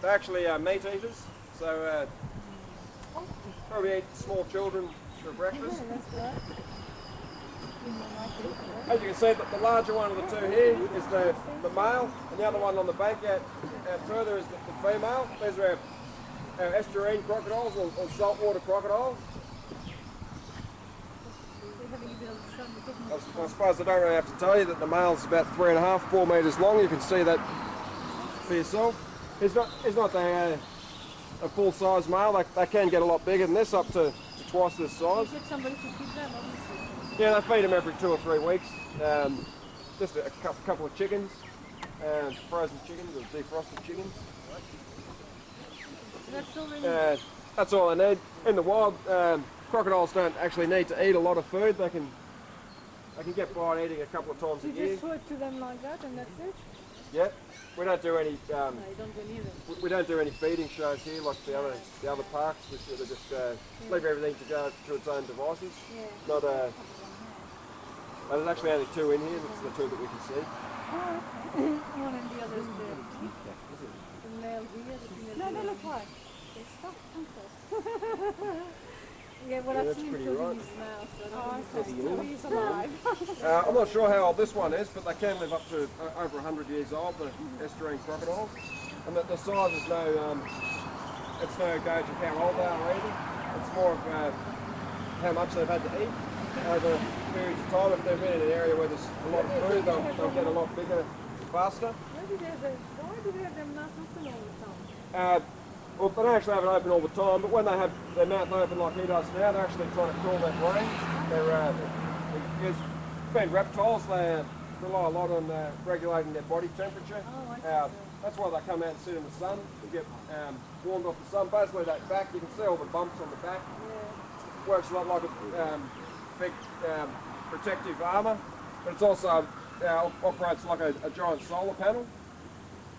They're actually meat eaters, so probably eat small children for breakfast. That's good. As you can see, the larger one of the two here is the male, and the other one on the bank out further is the female. These are our estuarine crocodiles or saltwater crocodiles. I suppose I don't really have to tell you that the male's about 3.5, 4 metres long. You can see that for yourself. It's not a full-size male. They can get a lot bigger than this, up to twice this size. Get somebody to feed them, obviously. Yeah, they feed them every 2 or 3 weeks. Just a couple of chickens, frozen chickens or defrosted chickens. That's already... That's all they need. In the wild, crocodiles don't actually need to eat a lot of food. They can get by eating a couple of times a You year. just throw it to them like that and that's it? Yeah. We don't do any. No, you don't do neither. We don't do any feeding shows here like the other parks. We sort of just leave everything to go to its own devices. Yeah. Not there's actually only 2 in here. That's the 2 that we can see. One and the other is the male here. No, they look like. They stop uncles. Yeah, well, Yeah, I've that's seen pretty him right. in his mouth. So He's alive. I'm not sure how old this one is, but they can live up to over 100 years old, the estuarine crocodiles. And the size is it's no gauge of how old they are either. It's more of how much they've had to eat over periods of time. If they've been in an area where there's a lot of food, they'll get a lot bigger faster. Why do they have their mouth open all the time? Well, they don't actually have it open all the time, but when they have their mouth open like he does now, they're actually trying to cool their brain. There's been reptiles, they rely a lot on regulating their body temperature. Oh, I see. That's why they come out and sit in the sun to get warmed off the sun. Basically, that back, you can see all the bumps on the back. Yeah. Works a lot like a big protective armour, but it's also operates like a giant solar panel.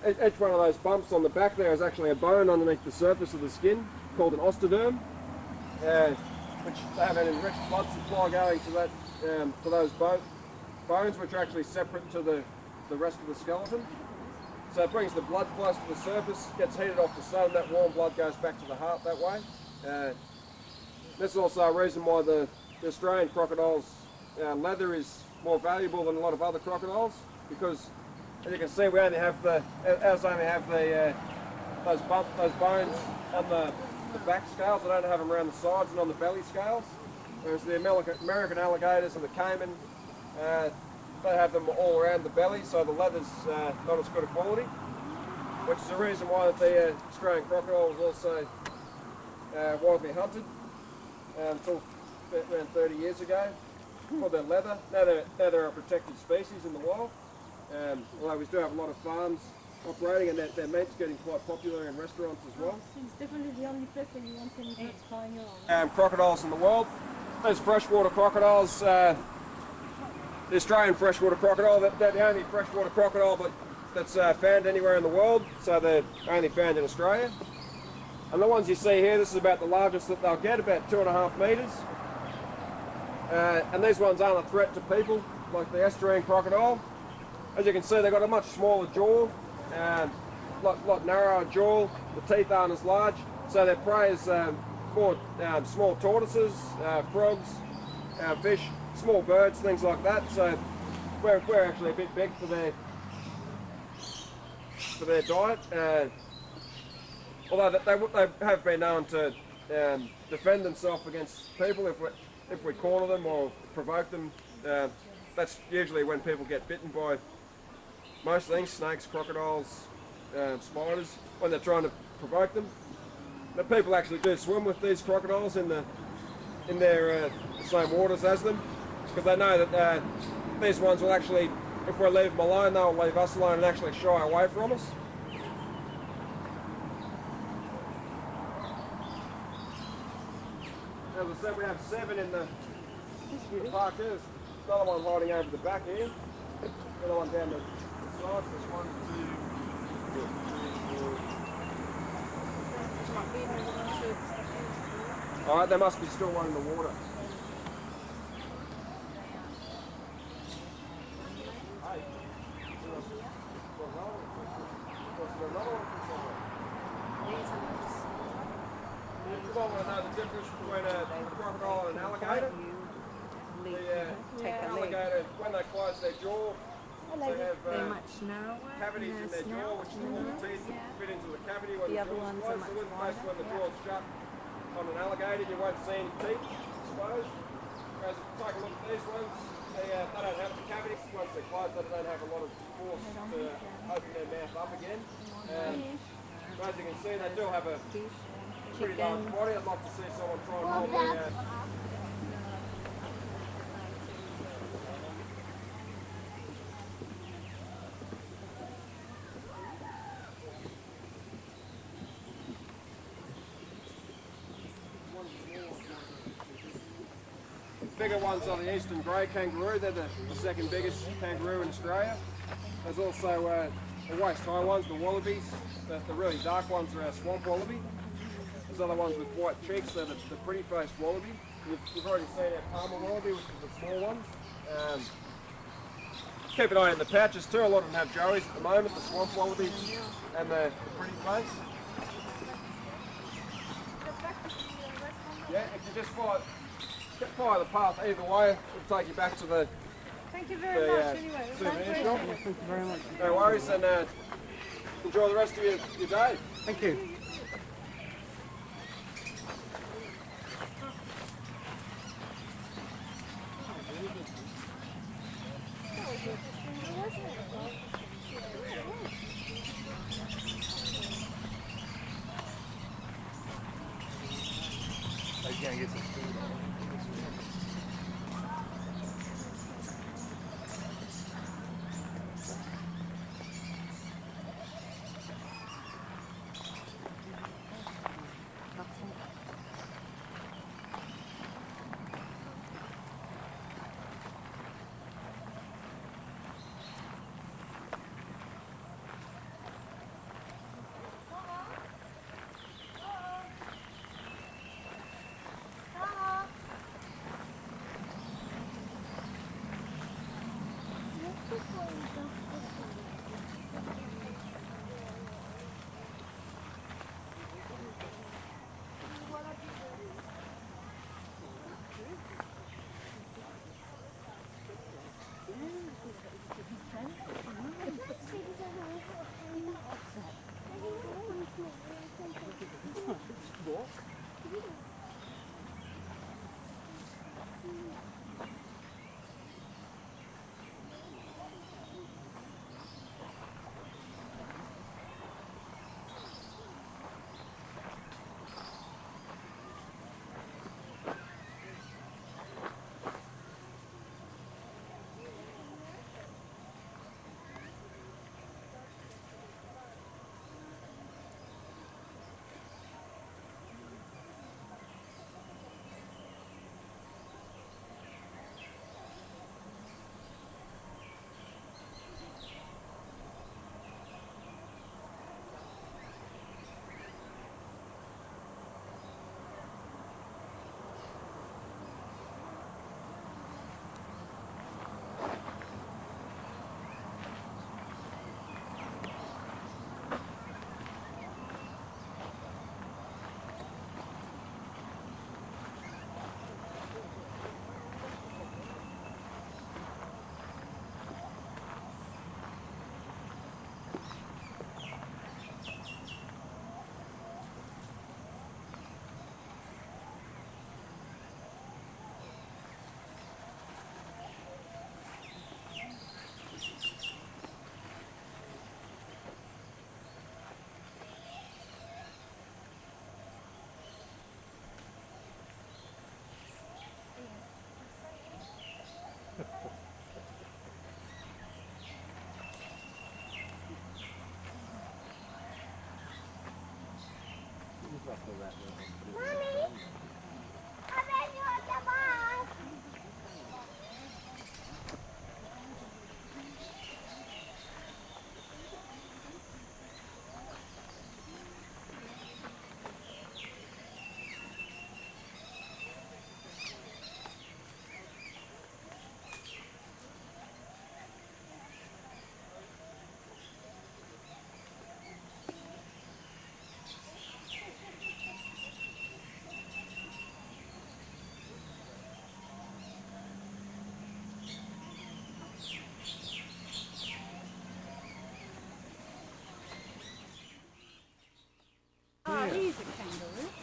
Each one of those bumps on the back there is actually a bone underneath the surface of the skin called an osteoderm, which they have an enriched blood supply going to that to those bones, which are actually separate to the rest of the skeleton. So it brings the blood close to the surface, gets heated off the sun, that warm blood goes back to the heart that way. This is also a reason why the Australian crocodile's leather is more valuable than a lot of other crocodiles, because as you can see, we only have those bones on the back scales. I don't have them around the sides and on the belly scales. Whereas the American alligators and the caiman, they have them all around the belly, so the leather's not as good a quality. Which is the reason why the Australian crocodile was also widely hunted until around 30 years ago for their leather. Now they're a protected species in the wild. Although we do have a lot of farms operating, and their meat's getting quite popular in restaurants as well. So it's definitely the only place where you want any birds flying around. Crocodiles in the world. Those freshwater crocodiles, the Australian freshwater crocodile, they're the only freshwater crocodile that's found anywhere in the world, so they're only found in Australia. And the ones you see here, this is about the largest that they'll get, about 2.5 metres. And these ones aren't a threat to people, like the estuarine crocodile. As you can see, they've got a much smaller jaw, lot narrower jaw. The teeth aren't as large, so their prey is more small tortoises, frogs, fish, small birds, things like that. So we're actually a bit big for their diet. Although they have been known to defend themselves against people if we corner them or provoke them. That's usually when people get bitten by most things, snakes, crocodiles, spiders, when they're trying to provoke them. But people actually do swim with these crocodiles in their same waters as them, because they know that these ones will actually, if we leave them alone, they'll leave us alone and actually shy away from us. As I said, we have 7 in the park. There's another one hiding over the back here. Another one down the sides. There's 1, 2, 3, 4. Alright, there must be still one in the water. Hey. Was there another one from somewhere? difference between a crocodile and an alligator. The alligator, when they close their jaw, they have They're much narrower. cavities in their jaw, which the little teeth fit into the cavity when the other jaw's ones are closed. So much in place when the wider. jaw's shut on an alligator, you won't see any teeth exposed. Whereas if you take a look at these ones, they don't have the cavities. Once they're closed, they don't have a lot of force to open their mouth up again. But as you can see, they do have a pretty large body. I'd like to see someone try and hold their bigger ones are the eastern grey kangaroo. They're the second biggest kangaroo in Australia. There's also the waist high ones, the wallabies. The really dark ones are our swamp wallaby. There's other ones with white cheeks. They're the pretty faced wallaby. You've already seen our Palmer wallaby, which is the small ones. Keep an eye on the pouches too. A lot of them have joeys at the moment, the swamp wallabies and the pretty face. Yeah, if you just follow the path either way, it'll take you back to the Thank you very much. Anyway, souvenir shop. Thank you very much. No worries, and enjoy the rest of your day. Thank you.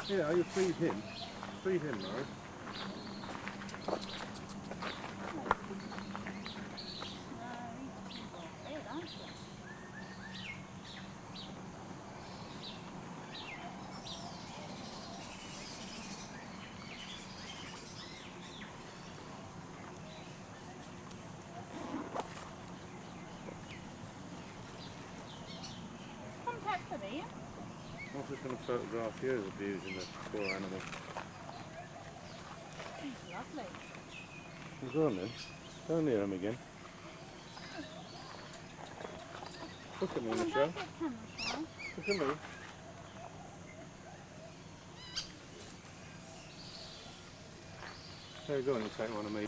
Yeah, you feed him. Feed him, Murray. Contact for me. I was just going to photograph you as abusing the poor animal. He's lovely. Go on then. Go near him again. Look at me, Come on, Michelle. don't get camera shy. Look at me. There you go, and you take one of me.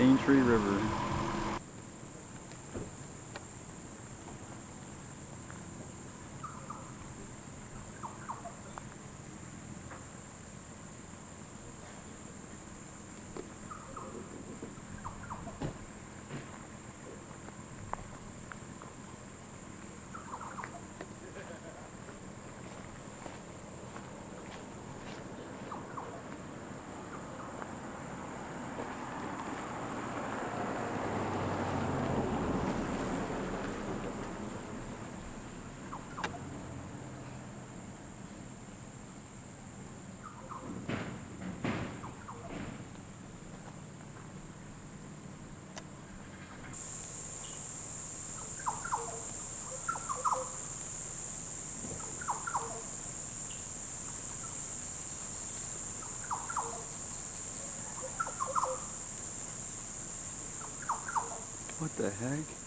Daintree River. What the heck?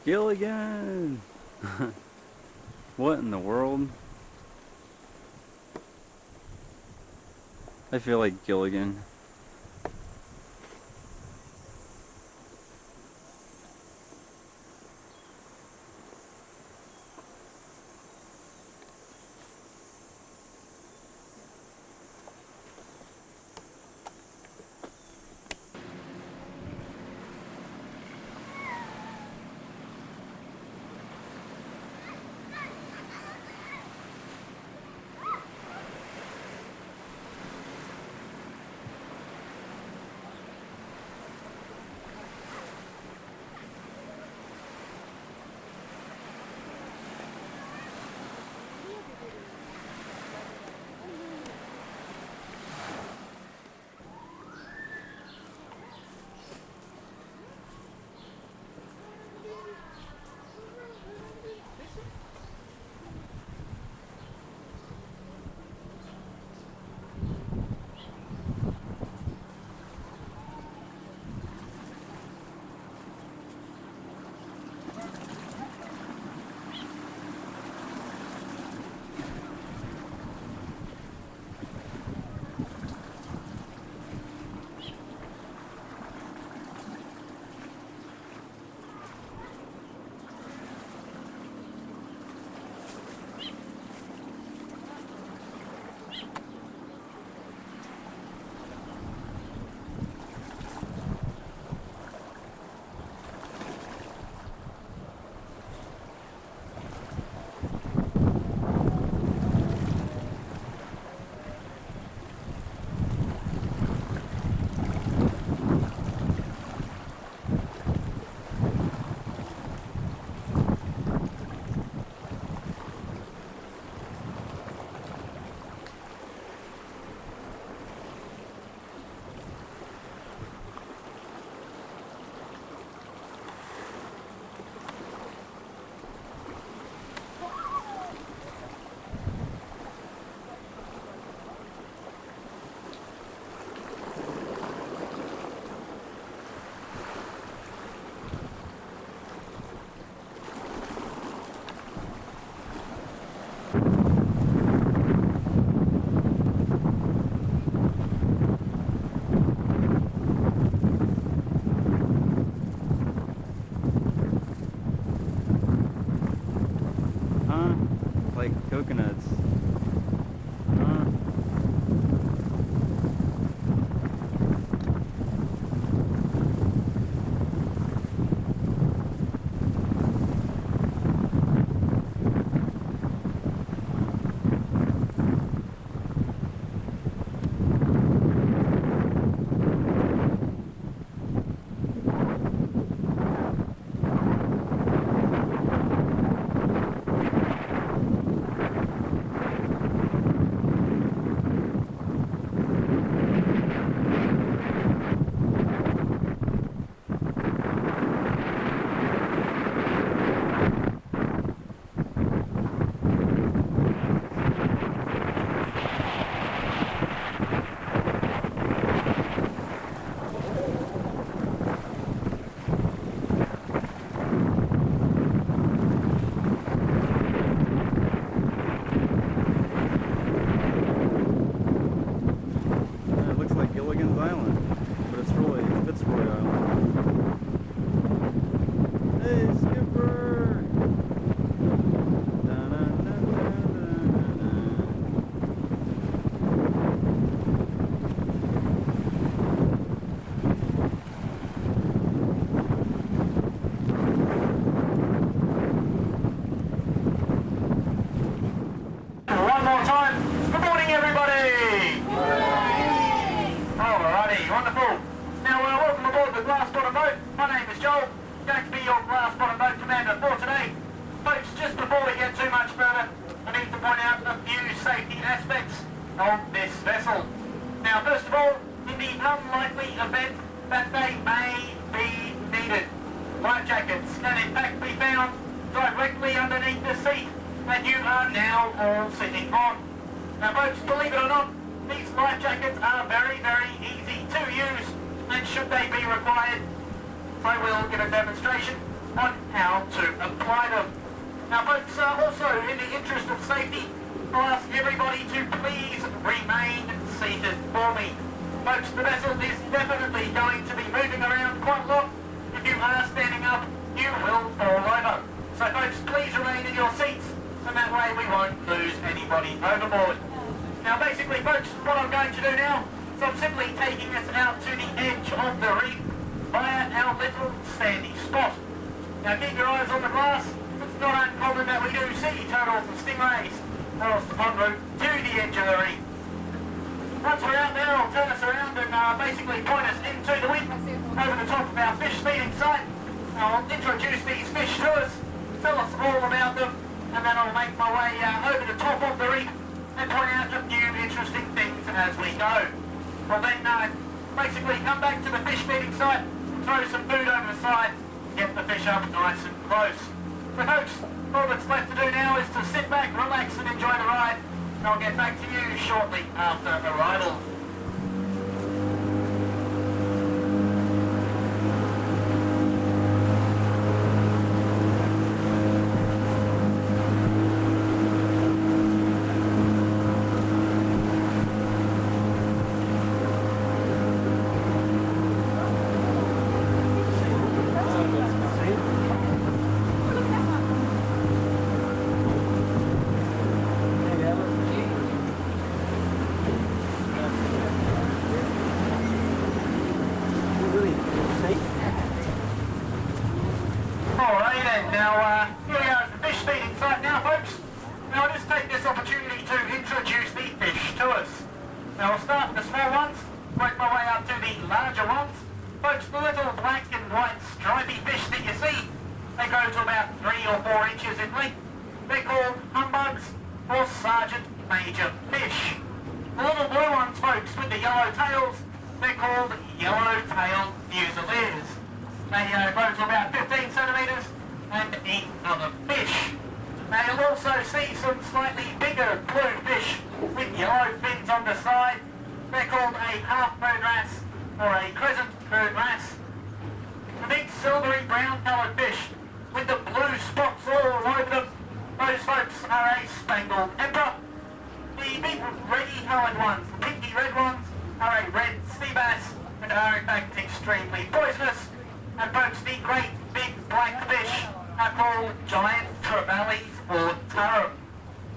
Gilligan! What in the world? I feel like Gilligan. Like coconuts. It looks like Gilligan's Island, but it's really Fitzroy Island. Hey, Skipper! One more time. Good morning, everybody. Alrighty, wonderful. Now, welcome aboard the Glass Bottom Boat. My name is Joel, going to be your Glass Bottom Boat commander for today. Folks, just before we get too much further, I need to point out a few safety aspects of this vessel. Now, first of all, in the unlikely event that they may be needed, life jackets can in fact be found directly underneath the seat that you are now all sitting on. Now folks, believe it or not, these life jackets are very, very easy to use, and should they be required, I will give a demonstration on how to apply them. Now folks, also in the interest of safety, I'll ask everybody to please remain seated for me. Folks, the vessel is definitely going to be moving around quite a lot. If you are standing up, you will fall over. So folks, please remain in your seats, and that way we won't lose anybody overboard. Now basically folks, what I'm going to do now is I'm simply taking us out to the edge of the reef via our little sandy spot. Now keep your eyes on the glass. It's not uncommon that we do see turtles and stingrays whilst en route to the edge of the reef. Once we're out there, I'll turn us around and basically point us into the wind over the top of our fish feeding site. I'll introduce these fish to us, tell us all about them, and then I'll make my way over the top of the reef and point out a few interesting things as we go. We'll then basically come back to the fish feeding site, throw some food over the side, get the fish up nice and close. So folks, all that's left to do now is to sit back, relax and enjoy the ride. And I'll get back to you shortly after arrival. Alright then, now here we are at the fish feeding site now folks. Now I'll just take this opportunity to introduce the fish to us. Now I'll start with the small ones, work my way up to the larger ones. Folks, the little black and white stripy fish that you see, they go to about 3 or 4 inches in length. They're called humbugs or sergeant major fish. The little blue ones folks with the yellow tails, they're called yellow-tailed fusiliers. They grow to about 15 centimetres and eat other fish. Now you'll also see some slightly bigger blue fish with yellow fins on the side. They're called a half moon wrasse or a crescent moon wrasse. The big silvery brown coloured fish with the blue spots all over them, those folks are a spangled emperor. The big reddy coloured ones, the pinky red ones, are a red sea bass and are in fact extremely poisonous. And folks, the great big black fish are called giant trevallies or tarum.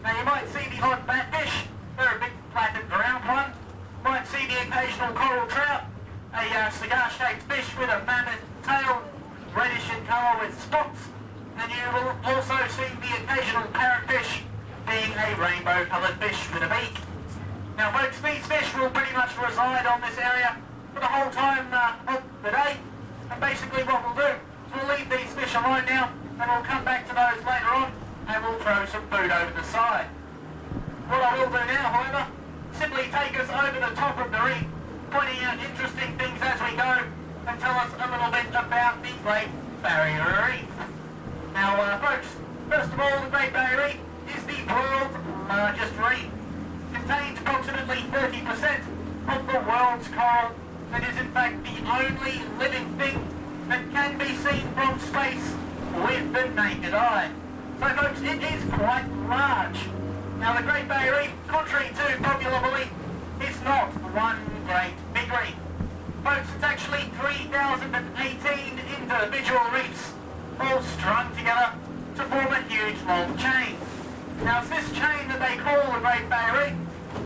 Now you might see the odd batfish, they're a big flattened round one. Might see the occasional coral trout, a cigar-shaped fish with a mammoth tail, reddish in colour with spots. And you will also see the occasional parrotfish being a rainbow-coloured fish with a beak. Now folks, these fish will pretty much reside on this area for the whole time of the day. And basically what we'll do is we'll leave these fish alone now and we'll come back to those later on and we'll throw some food over the side. What I will do now, however, simply take us over the top of the reef, pointing out interesting things as we go and tell us a little bit about the Great Barrier Reef. Now folks, first of all, the Great Barrier Reef is the world's largest reef. It contains approximately 30% of the world's coral and is in fact the only living thing that can be seen from space with the naked eye. So folks, it is quite large. Now the Great Barrier Reef, contrary to popular belief, is not one great big reef. Folks, it's actually 3,018 individual reefs all strung together to form a huge long chain. Now it's this chain that they call the Great Barrier Reef,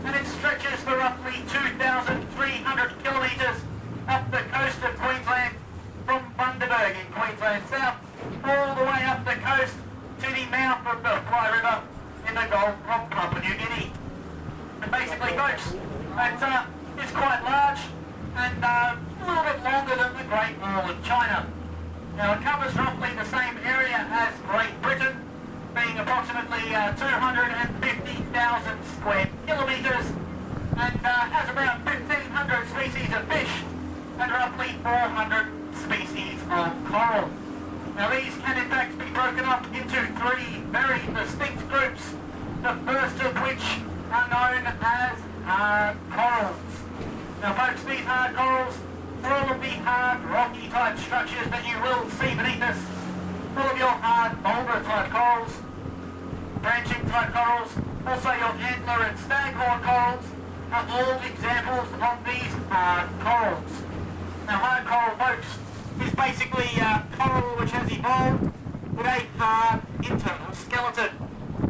and it stretches for roughly 2,300 kilometres up the coast of Queensland from Bundaberg in Queensland South all the way up the coast to the mouth of the Fly River in the Gulf of Papua New Guinea. And basically folks, that is quite large and a little bit longer than the Great Wall of China. Now it covers roughly the same area as Great Britain, being approximately 250,000 square kilometres and has about 1,500 species of fish and roughly 400 species of coral. Now these can in fact be broken up into 3 very distinct groups, the first of which are known as hard corals. Now folks, these hard corals are all of the hard rocky type structures that you will see beneath us. all of your hard boulder type corals, branching type corals, also your antler and staghorn corals are all examples of these hard corals. Now hard coral, folks, is basically coral which has evolved with a hard internal skeleton.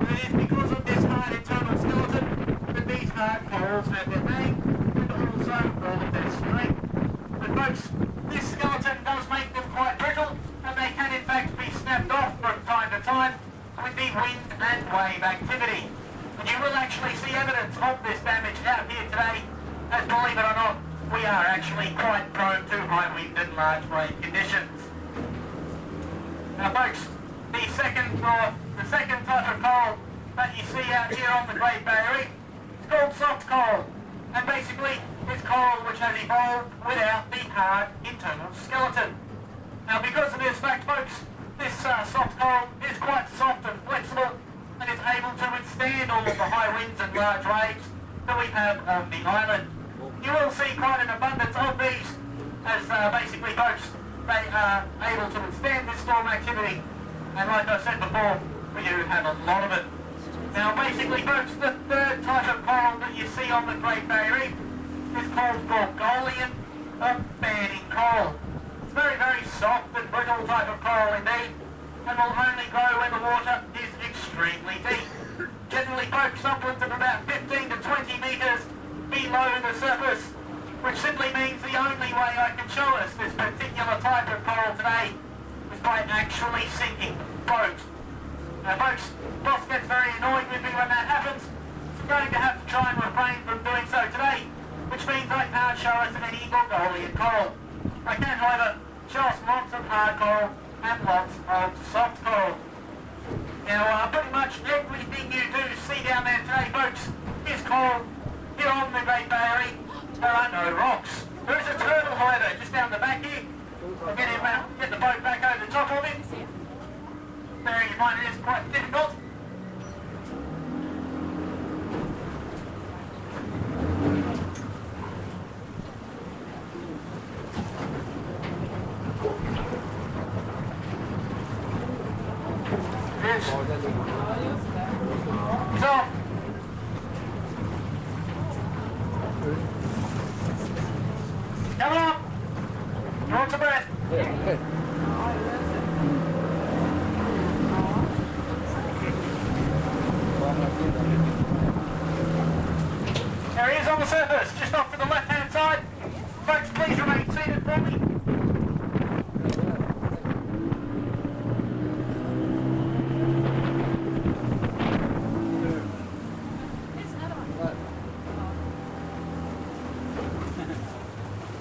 And it is because of this hard internal skeleton that these hard corals have their name and also all of their strength. But folks, this skeleton does make them quite brittle and they can in fact be snapped off from time to time with the wind and wave activity. And you will actually see evidence of this damage out here today, as believe it or not, we are actually quite prone to high wind and large wave conditions. Now folks, the second type of coral that you see out here on the Great Barrier Reef is called soft coral. And basically, it's coral which has evolved without the hard internal skeleton. Now because of this fact, folks, this soft coral is quite soft and flexible and is able to withstand all of the high winds and large waves that we have on the island. You will see quite an abundance of these as basically, folks, they are able to withstand this storm activity. And like I said before, we do have a lot of it. Now basically, folks, the third type of coral that you see on the Great Barrier Reef is called Gorgonian or banding coral. It's very, very soft and brittle type of coral indeed, and will only grow when the water is extremely deep. Generally, folks, upwards of about 15 to 20 metres below the surface, which simply means the only way I can show us this particular type of coral today is by actually sinking boat. Now folks, Ross gets very annoyed with me when that happens, so I'm going to have to try and refrain from doing so today, which means I can't show us any Gorgonian coral. I can, however, show us lots of hard coral and lots of soft coral. Now pretty much everything you do see down there today, folks, is coral. Here on the Great Barrier Reef, there are no rocks. There is a turtle, however, just down the back here. I'll get the boat back over the top of it. Bearing in mind it is quite difficult. It's off. Come on! Hold your breath. There he is on the surface, just off to the left-hand side. Folks, please remain seated for me.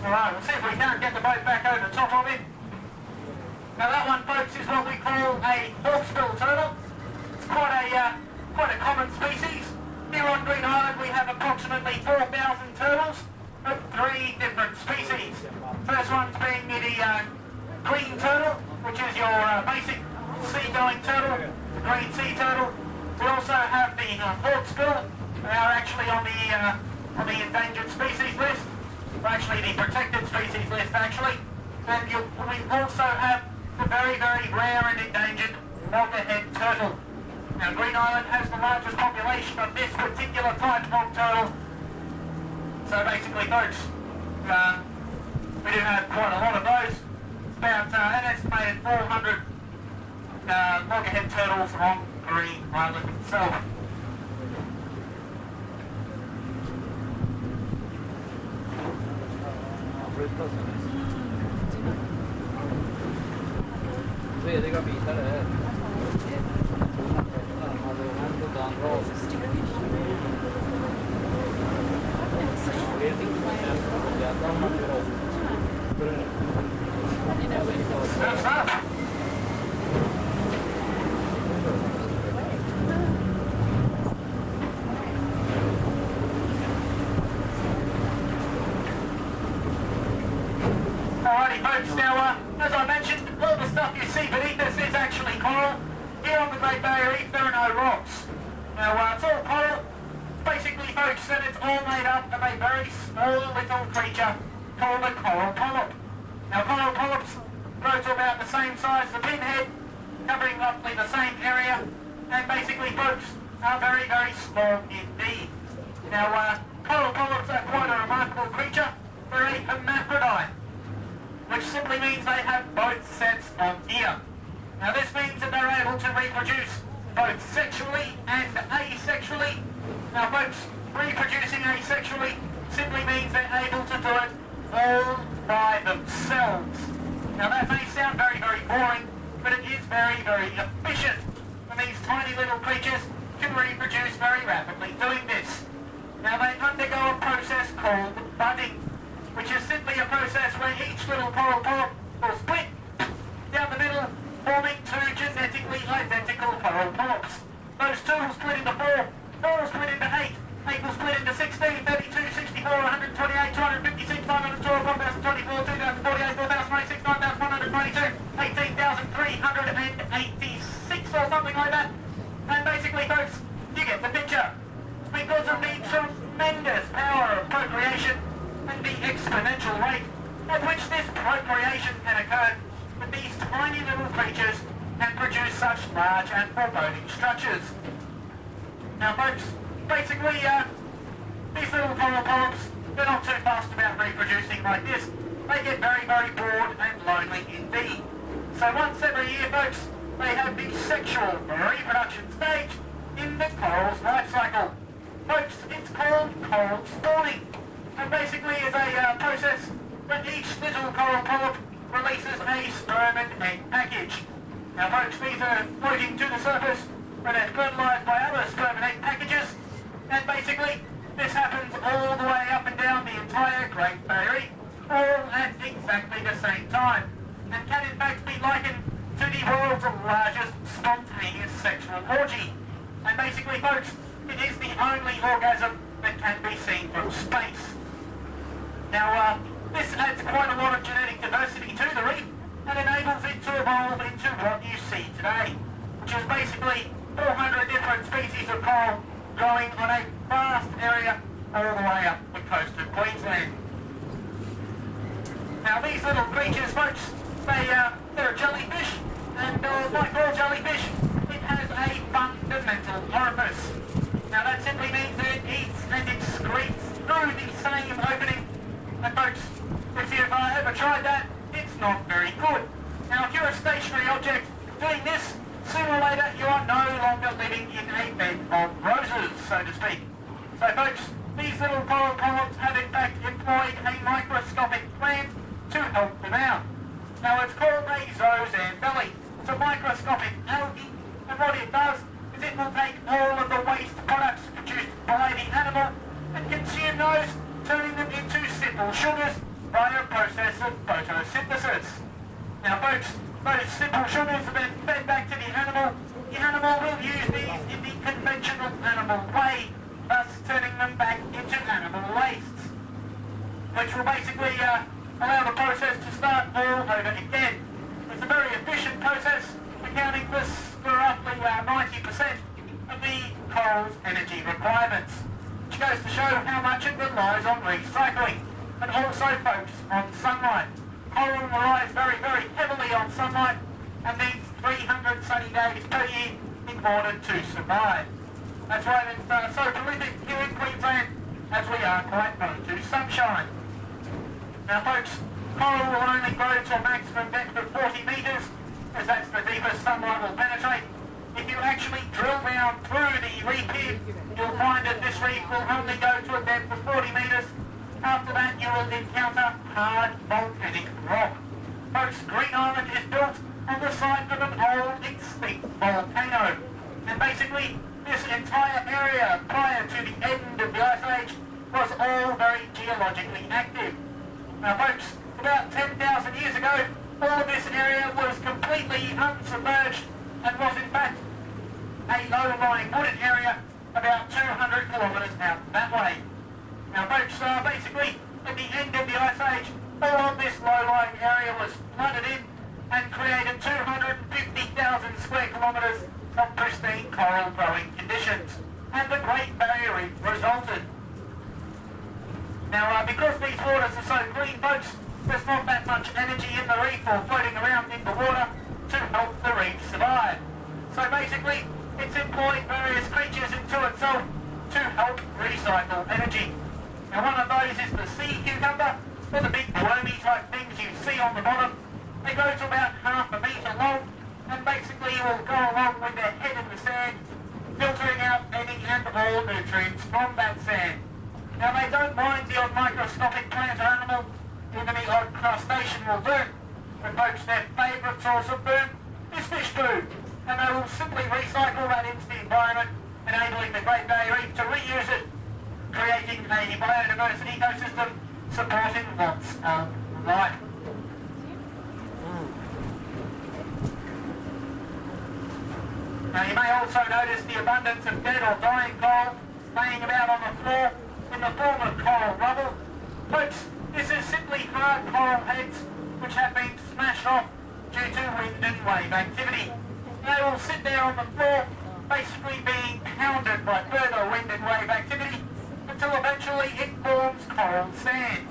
Alright, we'll see if we can't get the boat back over the top of it. Now that one, folks, is what we call a hawksbill turtle. It's quite a common species. Here on Green Island we have approximately 4,000 turtles of 3 different species. First one's being the green turtle, which is your basic sea-going turtle, the green sea turtle. We also have the hawksbill. They are actually on the endangered species list. Actually the protected species list actually, and we also have the very, very rare and endangered loggerhead turtle. Now Green Island has the largest population of this particular type of turtle, so basically folks, we do have quite a lot of those. It's about an estimated 400 loggerhead turtles on Green Island itself. Rediga bitar det här. Alrighty folks, now as I mentioned, all the stuff you see beneath us is actually coral. Here on the Great Barrier Reef there are no rocks. Now it's all coral, basically folks, and it's all made up of a very small little creature called a coral polyp. Now coral polyps grow to about the same size as a pinhead, covering roughly the same area, and basically folks are very, very small indeed. Now, coral polyps are quite a remarkable creature. They're a hermaphrodite, which simply means they have both sets of ear. Now this means that they're able to reproduce both sexually and asexually. Now folks, reproducing asexually simply means they're able to do it all by themselves. Now that may sound very, very boring, but it is very, very efficient. And these tiny little creatures can reproduce very rapidly doing this. Now they undergo a process called budding, which is simply a process where each little coral polyp will split down the middle, forming two genetically identical coral polyps. Those two will split into 4, 4 will split into 8, 8 will split into 16, 32, 64, 128, 256, 512, 1024, 2048, 4026, 9122, 18,386 or something like that. And basically folks, you get the picture. Because of the tremendous power of procreation and the exponential rate at which this procreation can occur, that these tiny little creatures can produce such large and foreboding structures. Now folks, basically these little coral polyps, they're not too fussed about reproducing like this. They get very, very bored and lonely indeed. So once every year folks, they have the sexual reproduction stage in the coral's life cycle. Folks, it's called coral spawning, and basically is a process where each little coral polyp releases a sperm and egg package. Now folks, these are floating to the surface where they're fertilised by other sperm and egg packages, and basically this happens all the way up and down the entire Great Barrier Reef, all at exactly the same time, and can in fact be likened to the world's largest spontaneous sexual orgy. And basically folks, it is the only orgasm that can be seen from space. Now, this adds quite a lot of genetic diversity to the reef and enables it to evolve into what you see today, which is basically 400 different species of coral growing on a vast area all the way up the coast of Queensland. Now, these little creatures, folks, they're a jellyfish, and like all jellyfish, it has a fundamental orifice. Now that simply means that it eats and excretes through the same opening. And folks, if you've ever tried that, it's not very good. Now if you're a stationary object doing this, sooner or later you are no longer living in a bed of roses, so to speak. So folks, these little coral polyps have in fact employed a microscopic plant to help them out. Now it's called a zooxanthellae. It's a microscopic algae, and what it does is it will take all of the waste products produced by the animal and consume those, turning them into simple sugars by a process of photosynthesis. Now folks, those simple sugars are then fed back to the animal. The animal will use these in the conventional animal way, thus turning them back into animal wastes, which will basically allow the process to start all over again. It's a very efficient process, accounting for roughly 90% of the coral's energy requirements, which goes to show how much it relies on recycling, and also folks on sunlight. Coral relies very, very heavily on sunlight and needs 300 sunny days per year in order to survive. That's why it's so prolific here in Queensland, as we are quite prone to sunshine. Now folks, coral will only grow to a maximum depth of 40 metres, as that's the deepest sunlight will penetrate. If you actually drill down through the reef here, you'll find that this reef will only go to a depth of 40 metres. After that you will encounter hard volcanic rock. Folks, Green Island is built on the site of an old extinct volcano. And basically, this entire area prior to the end of the Ice Age was all very geologically active. Now folks, about 10,000 years ago, all of this area was completely unsubmerged and was in fact a low-lying wooded area about 200 kilometres out that way. Now folks, basically at the end of the Ice Age, all of this low-lying area was flooded in and created 250,000 square kilometres of pristine coral growing conditions, and the Great Barrier Reef resulted. Now because these waters are so clean folks, there's not that much energy in the reef or floating around in the water to help the reef survive. So basically, it's employed various creatures into itself to help recycle energy. Now one of those is the sea cucumber, or the big wormy type things you see on the bottom. They go to about half a metre long, and basically will go along with their head in the sand, filtering out any and all nutrients from that sand. Now they don't mind the odd microscopic plant or animal, even the odd crustacean will do. But folks, their favourite source of food is fish food, and they will simply recycle that into the environment, enabling the Great Barrier Reef to reuse it, creating a biodiverse ecosystem, supporting lots of life. Now you may also notice the abundance of dead or dying coral laying about on the floor in the form of coral rubble. Folks, this is simply hard coral heads which have been smashed off due to wind and wave activity. They will sit there on the floor, basically being pounded by further wind and wave activity until eventually it forms coral sand.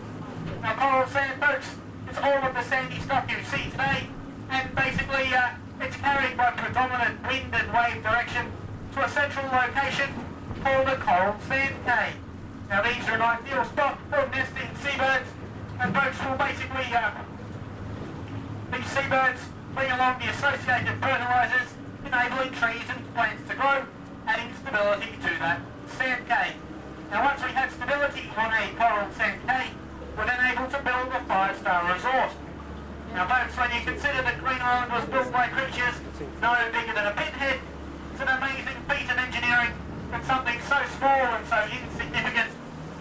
Now coral sand, folks, is all of the sandy stuff you see today, and basically it's carried by predominant wind and wave direction to a central location called a coral sand cave. Now these are an ideal spot for nesting seabirds, and folks will basically, these seabirds bring along the associated fertilisers, enabling trees and plants to grow, adding stability to that sand cave. Now once we have stability on a coral sand cave, we're then able to build a 5-star resort. Now folks, when you consider that Green Island was built by creatures no bigger than a pinhead, it's an amazing feat of engineering that something so small and so insignificant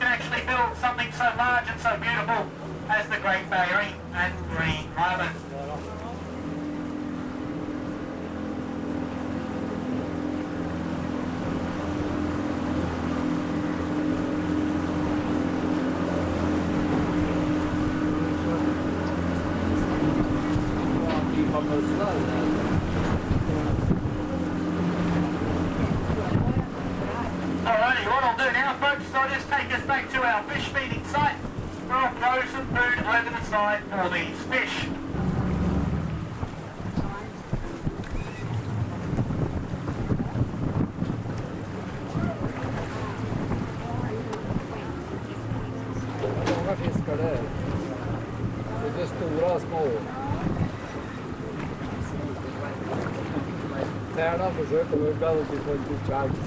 can actually build something so large and so beautiful as the Great Barrier Reef and Green Island. Alrighty, what I'll do now, folks, is I'll just take us back to our fish feeding site, where I'll throw some food over the side for these fish. Hur många fiskar det är? Det är stora och små. Tärnan försöker hugga och vi får inte chans.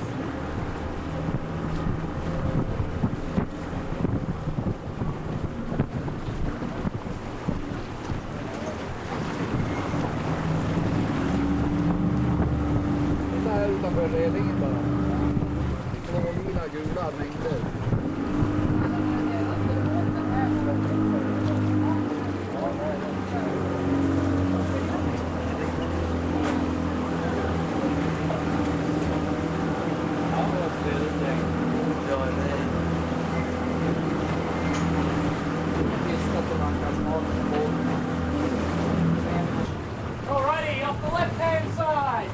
Titta här utanför relingen bara. Klorina gula mängder. Alrighty, off the left-hand side.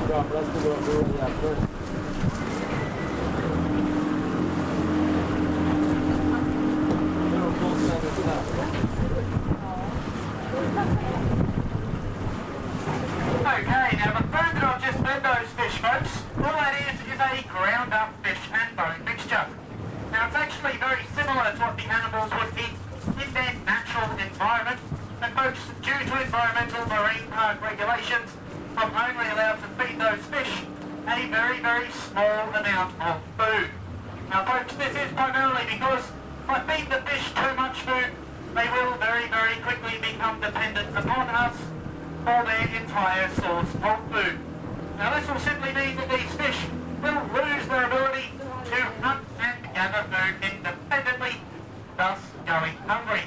Gamla stora blå jävlar. Okay, now the food that I've just fed those fish, folks, all that is a ground up fish and bone mixture. Now it's actually very similar to what the animals would eat in their natural environment, and folks, due to environmental marine park regulations, I'm only allowed to feed those fish a very, very small amount of food. Now folks, this is primarily because if I feed the fish too much food, they will very, very quickly become dependent upon us for their entire source of food. Now this will simply mean that these fish will lose their ability to hunt and gather food independently, thus going hungry.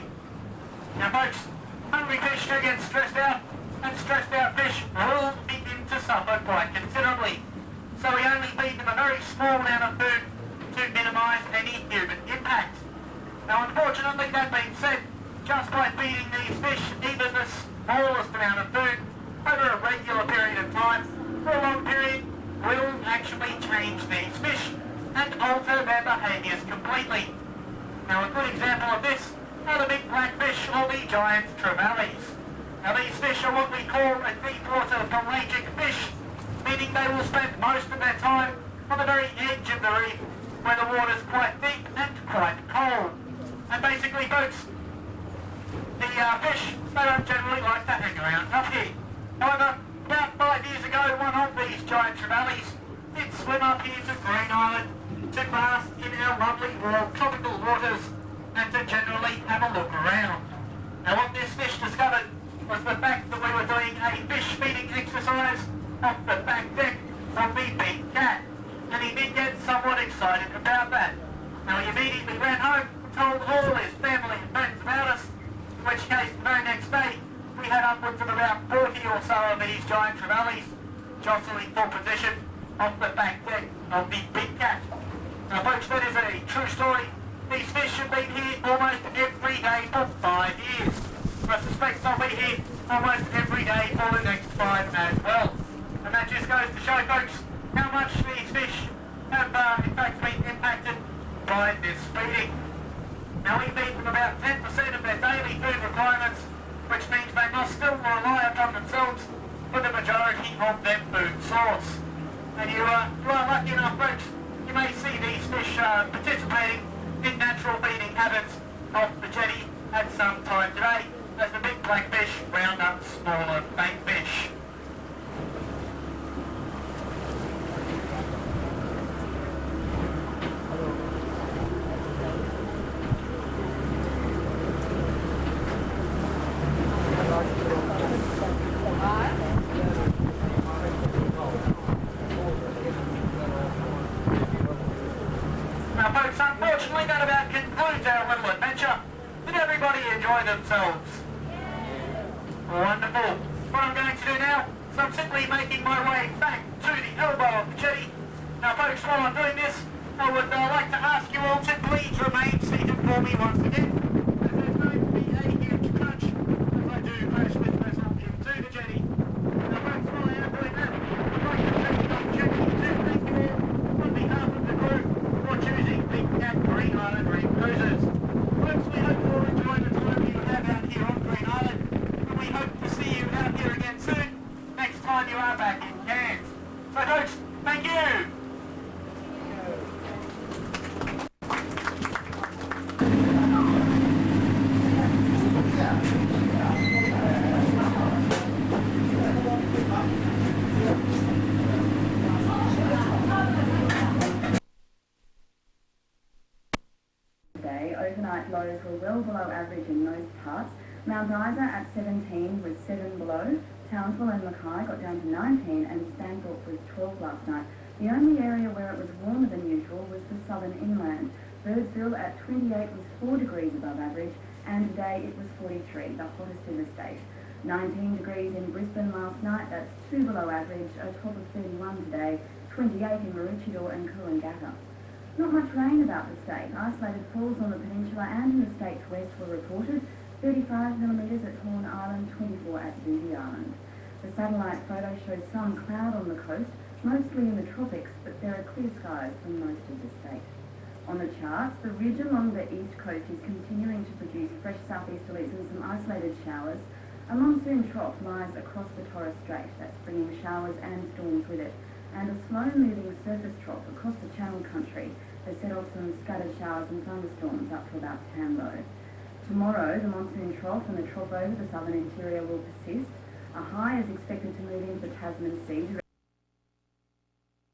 Now folks, hungry fish do get stressed out, and stressed out fish will begin to suffer quite considerably. So we only feed them a very small amount of food to minimise any human impact. Now unfortunately, that being said, just by feeding these fish even the smallest amount of food over a regular period of time, for a long period, will actually change these fish and alter their behaviours completely. Now a good example of this are the big blackfish or the giant trevallies. Now these fish are what we call a deep water pelagic fish, meaning they will spend most of their time on the very edge of the reef where the water's quite deep and quite cold. And basically folks, the fish, they don't generally like to hang around up here. However, about 5 years ago, one of these giant trevallies did swim up here to Green Island to bask in our lovely warm tropical waters and to generally have a look around. Now what this fish discovered was the fact that we were doing a fish feeding exercise off the back deck of the Big Cat, and he did get somewhat excited about that. Now he immediately ran home and told all his family and friends about us, in which case the very next day we had upwards of about 40 or so of these giant trevallies jostling for position off the back deck of the Big Cat. Now folks, that is a true story. These fish have been here almost every day for 5 years. I suspect they'll be here almost every day for the next 5 as well. And that just goes to show folks how much these fish have in fact been impacted by this feeding. Now we feed them about 10% of their daily food requirements, which means they must still rely upon themselves for the majority of their food source. And you are lucky enough folks, you may see these fish participating in natural feeding habits off the jetty at some time today as the big blackfish round up smaller baitfish. Now folks, unfortunately that about concludes our little adventure. Did everybody enjoy themselves? Wonderful. What I'm going to do now is I'm simply making my way back to the elbow of the jetty. Now folks, while I'm doing this, I would like to ask you all to please remain seated for me once again. As there's going to be a huge crunch as I do crash this vessel into the jetty. Now folks, while I am doing that, I'd like to take the opportunity to thank you all on behalf of the crew for choosing Big Cat Green Island Reef Cruises. Folks, we hope you all enjoy the time you have out here on Green Island, and we hope to see you out here again soon, next time you are back in Cairns. So folks, thank you! Today, overnight lows were well below average in most parts. Mount Isa at 17 was 7 below. Townsville and Mackay got down to 19 and Stanthorpe was 12 last night. The only area where it was warmer than usual was the southern inland. Birdsville at 28 was 4 degrees above average and today it was 43, the hottest in the state. 19 degrees in Brisbane last night, that's 2 below average, a top of 31 today, 28 in Maroochydore and Coolangatta. Not much rain about the state. Isolated falls on the peninsula and in the state's west were reported. 35 millimetres at Horn Island, 24 at Booby Island. The satellite photo shows some cloud on the coast, mostly in the tropics, but there are clear skies for most of the state. On the charts, the ridge along the east coast is continuing to produce fresh southeasterlies and some isolated showers. A monsoon trough lies across the Torres Strait, that's bringing showers and storms with it, and a slow-moving surface trough across the Channel country has set off some scattered showers and thunderstorms up to about Tambo. Tomorrow, the monsoon trough and the trough over the southern interior will persist. A high is expected to move into the Tasman Sea